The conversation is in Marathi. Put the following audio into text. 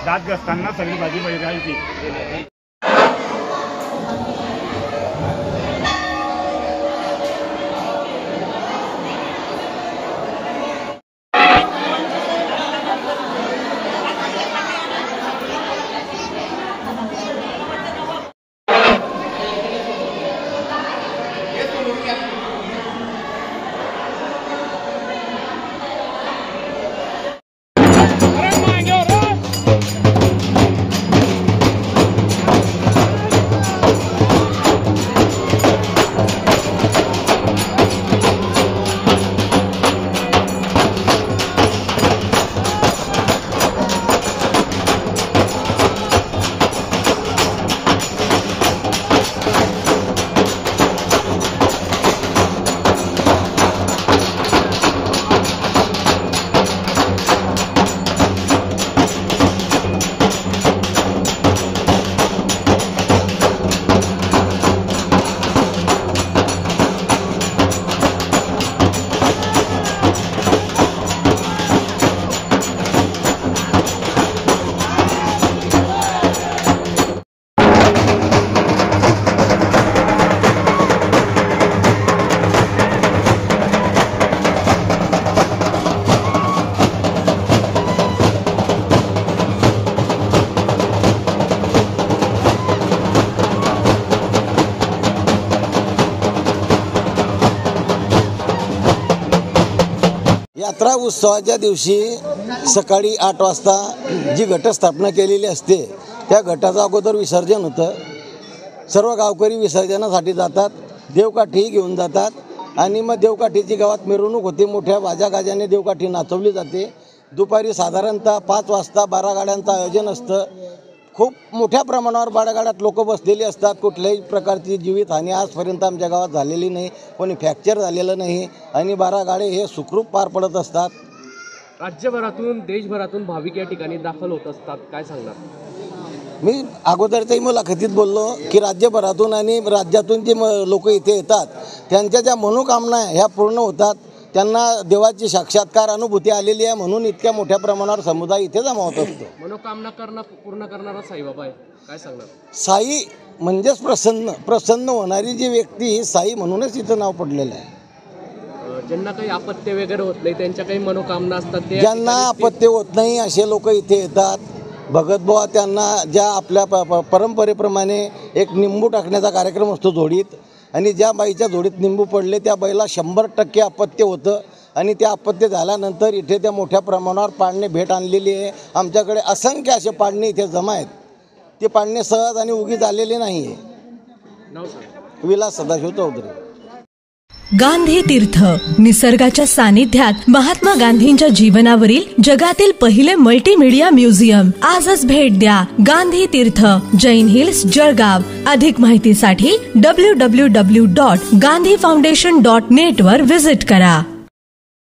दात घसताना सगळी भाजी बघायची. यात्रा उत्सवाच्या दिवशी सकाळी 8 वाजता जी घटस्थापना केलेली असते त्या घटाचं अगोदर विसर्जन होतं. सर्व गावकरी विसर्जनासाठी जातात, देवकाठी घेऊन जातात आणि मग देवकाठीची गावात मिरवणूक होते. मोठ्या बाजागाजाने देवकाठी नाचवली जाते. दुपारी साधारणतः 5 वाजता 12 गाड्यांचं आयोजन असतं. खूप मोठ्या प्रमाणावर बाळागाड्यात लोक बसलेली असतात. कुठल्याही प्रकारची जीवितहानी आजपर्यंत आमच्या गावात झालेली नाही, कोणी फ्रॅक्चर झालेलं नाही आणि 12 गाडे हे सुखरूप पार पडत असतात. राज्यभरातून देशभरातून भाविक या ठिकाणी दाखल होत असतात, काय सांगणार? मी अगोदरच्याही मुलाखतीत बोललो की राज्यभरातून आणि राज्यातून जे लोक इथे येतात त्यांच्या ज्या मनोकामना ह्या पूर्ण होतात. त्यांना देवाची साक्षात्कार अनुभूती आलेली आहे म्हणून इतक्या मोठ्या प्रमाणावर समुदाय इथे जमा होत असतो. मनोकामना पूर्ण करणारा साईबाबा आहे, काय सांगणार? साई म्हणजेच प्रसन्न होणारी जी व्यक्ती ही साई म्हणूनच इथं नाव पडलेलं आहे. ज्यांना काही अपत्य वगैरे होत नाही त्यांच्या काही मनोकामना असतात, ज्यांना अपत्य होत नाही असे लोक इथे येतात. भगतबुवा त्यांना ज्या आपल्या परंपरेप्रमाणे एक निंबू टाकण्याचा कार्यक्रम असतो जोडीत, आणि ज्या बाईच्या जोडीत निंबू पडले त्या बाईला 100% अपत्य होतं आणि त्या अपत्य झाल्यानंतर इथे त्या मोठ्या प्रमाणावर पाळणे भेट आणलेली आहे. आमच्याकडे असंख्य असे पाळणे इथे जमा आहेत. ते पाळणे सहज आणि उगीच आलेले नाही आहे. विलास सदाशिव चौधरी. गांधी तीर्थ, निसर्गाच्या सानिध्यात महात्मा गांधींच्या जीवनावरील जगातील पहिले मल्टीमीडिया म्युझियम. आजच भेट द्या. गांधी तीर्थ, जैन हिल्स, जळगाव. अधिक माहितीसाठी www.gandhifoundation.net वर व्हिजिट करा.